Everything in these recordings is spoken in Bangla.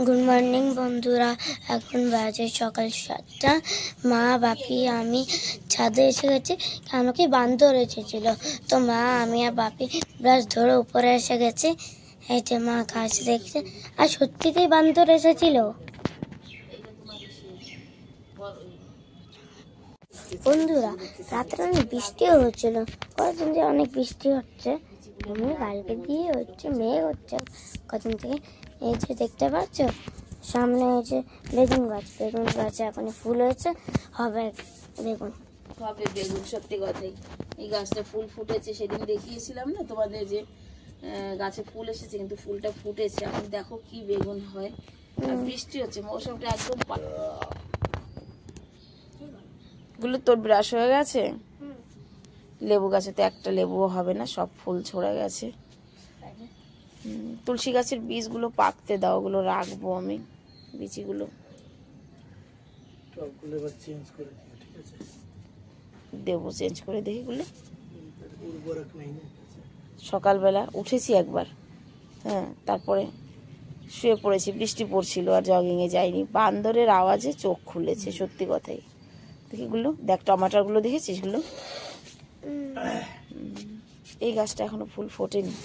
গুড মর্নিং বন্ধুরা, এখন বাজে সকাল 7টা। মা, বাপি, আমি ছাদে এসে গেছি। কেন কি বান্দর এসেছিল, তো মা, আমি আর বাপি ব্রাশ ধরে উপরে এসে গেছি। এই যে মা গাছ দেখছে, আর সত্যিতেই বান্দর এসেছিল। বন্ধুরা, রাত্রে অনেক বৃষ্টিও হচ্ছিল। কদিন যে অনেক বৃষ্টি হচ্ছে, এমনি কালকে দিয়ে হচ্ছে, মেঘ হচ্ছে কদিন থেকে। এই যে দেখতে পাচ্ছ সামনে, এই যে বেগুন গাছে এখন ফুল হয়েছে, হবে বেগুন। হবে বেগুন, সত্যি কথাই। এই গাছটা ফুল ফুটেছে, সেদিন দেখিয়েছিলাম না তোমাদের যে গাছে ফুল এসেছে, কিন্তু ফুলটা ফুটেছে। এখন দেখো কি বেগুন হয়। আর বৃষ্টি হচ্ছে, মৌসুমটা একদম গুলো। তোর ব্রাশ হয়ে গেছে? লেবু গাছে তো একটা লেবুও হবে না, সব ফুল ছড়ে গেছে। তুলসী গাছের বীজগুলো পাকতে দাও, ওগুলো রাখবো আমি, বীজগুলো দেবো, চেঞ্জ করে দেখি গুলো। সকালবেলা উঠেছি একবার, হ্যাঁ, তারপরে শুয়ে পড়েছি, বৃষ্টি পড়ছিল আর জগিংয়ে যাইনি। বান্দরের আওয়াজে চোখ খুলেছে, সত্যি কথাই। দেখি গুলো, দেখ টমাটার গুলো দেখেছিস গুলো? এই গাছটা এখনো ফুল ফোটেনি।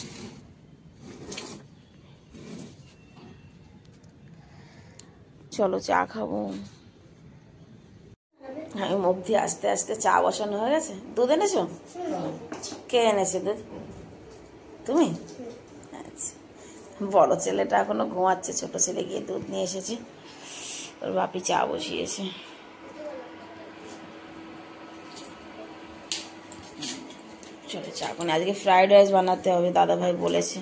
চলো চা খাবো। হ্যাঁ, মুখ দিয়ে আস্তে আস্তে চা বসানো হয়ে গেছে। দুধ এনেছো? কে এনেছে দুধ? তুমি? আচ্ছা, বড় ছেলেটা এখনো ঘুমাচ্ছে, ছোট ছেলে গিয়ে দুধ নিয়ে এসেছে। ওর বাপি চা বসিয়েছে। চলো চা করে, আজকে ফ্রাইড রাইস বানাতে হবে, দাদা ভাই বলেছে।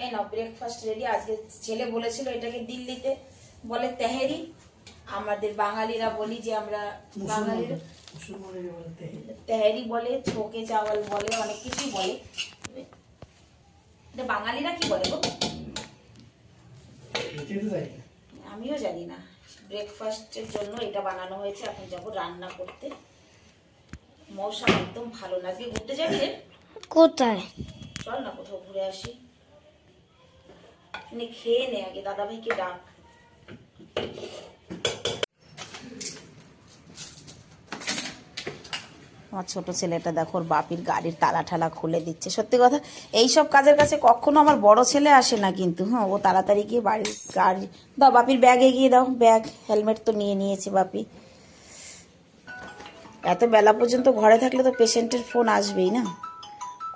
এই নাও ব্রেকফাস্ট রেডি। আজকে ছেলে বলেছিল এটাকে দিল্লিতে বলে তেহেরি, আমাদের বাঙালিরা বলি যে আমরা বাঙালিরা তেহেরি বলে, ছোকে চাওয়াল বলে, অনেক কিছুই বলে। এটা বাঙালিরা কি বলে গো? আমিও জানি না। ব্রেকফাস্টের জন্য এটা বানানো হয়েছে। এখন যাবো রান্না করতে। মৌসুম একদম ভালো না। আজকে ঘুরতে যাবি রে? কোথায়? চল না কোথাও ঘুরে আসি। খেয়ে নে আগে, দাদা ভাইকে ডাক। আমার ছোট ছেলেটা দেখো, ওর বাপির গাড়ির তালা ঠালা খুলে দিচ্ছে। সত্যি কথা, এইসব কাজের কাছে কখনো আমার বড় ছেলে আসে না, কিন্তু হ্যাঁ, ও তাড়াতাড়ি গিয়ে বাড়ির গাড়ি দাও, বাপির ব্যাগে গিয়ে দাও। ব্যাগ, হেলমেট তো নিয়ে নিয়েছে বাপি। এত বেলা পর্যন্ত ঘরে থাকলে তো পেশেন্টের ফোন আসবেই না।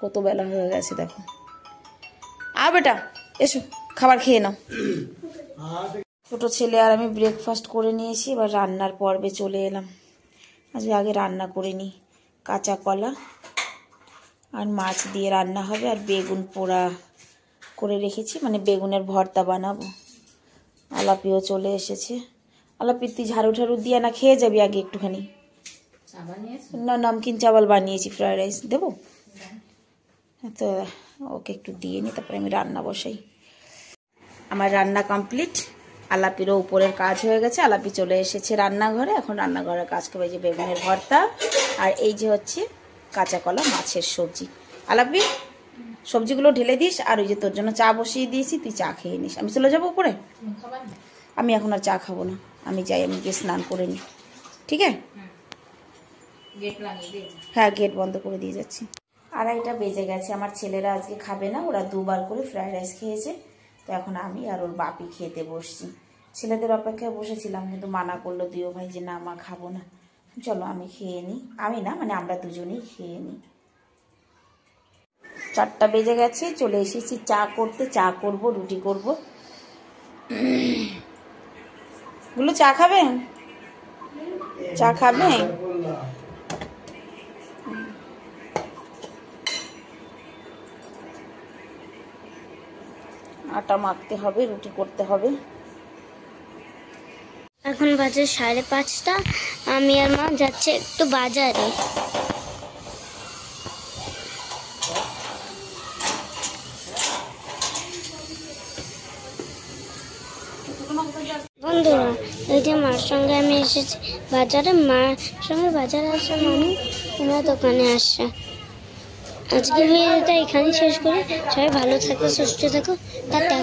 কত বেলা হয়ে গেছে দেখো। বেটা এসো, খাবার খেয়ে নাও। ছোট ছেলে আর আমি ব্রেকফাস্ট করে নিয়েছি, এবার রান্নার পর্বে চলে এলাম। আগে রান্না করে নিই। কাঁচা কলা আর মাছ দিয়ে রান্না হবে, আর বেগুন পোড়া করে রেখেছি, মানে বেগুনের ভর্তা বানাবো। আলাপিও চলে এসেছে। আলাপি, তুই ঝাড়ু ঠাড়ু দিয়ে না খেয়ে যাবি আগে একটুখানি? না, নমকিন চাওয়াল বানিয়েছি, ফ্রাইড রাইস দেবো তো। ওকে একটু দিয়ে নি, তারপরে আমি রান্না বসাই। আমার রান্না কমপ্লিট। আলাপিরও উপরের কাজ হয়ে গেছে। আলাপি চলে এসেছে রান্নাঘরে। এখন রান্নাঘরের কাজ করবে, যে বেগুনের ভর্তা আর এই যে হচ্ছে কাঁচা কলা মাছের সবজি। আলাপি, সবজিগুলো ঢেলে দিস, আর ওই যে তোর জন্য চা বসিয়ে দিয়েছি, তুই চা খেয়ে নিস। আমি চলে যাবো উপরে। আমি এখন আর চা খাবো না, আমি যাই, আমি গিয়ে স্নান করে নিই। ঠিক আছে? হ্যাঁ, গেট বন্ধ করে দিয়ে যাচ্ছি। 2:30 বেজে গেছে। আমার ছেলেরা আজকে খাবে না, ওরা দুবার করে ফ্রাইড রাইস খেয়েছে। তো এখন আমি আর ওর বাপি খেতে বসছি। ছেলেদের অপেক্ষায় বসেছিলাম, কিন্তু মানা করলো দুইও ভাই যে না, মা খাবো না। চলো আমি খেয়ে নিই। আমি না, মানে আমরা দুজনেই খেয়ে নিই। 4টা বেজে গেছে, চলে এসেছি চা করতে। চা করব, রুটি করব। গুলো চা খাবে? চা খাবে? আটা মাখতে হবে, রুটি করতে হবে। এখন বাজে 5:30। আমি আর মা যাচ্ছে একটু বাজারে। বন্ধুরা, এই যে মার সঙ্গে আমি এসেছি বাজারে, মার সঙ্গে বাজারে আসা মানে তোমরা দোকানে আসা। আজকে ভিডিওটা এখানেই শেষ করি। সবাই ভালো থাকো, সুস্থ থাকো, টাটা।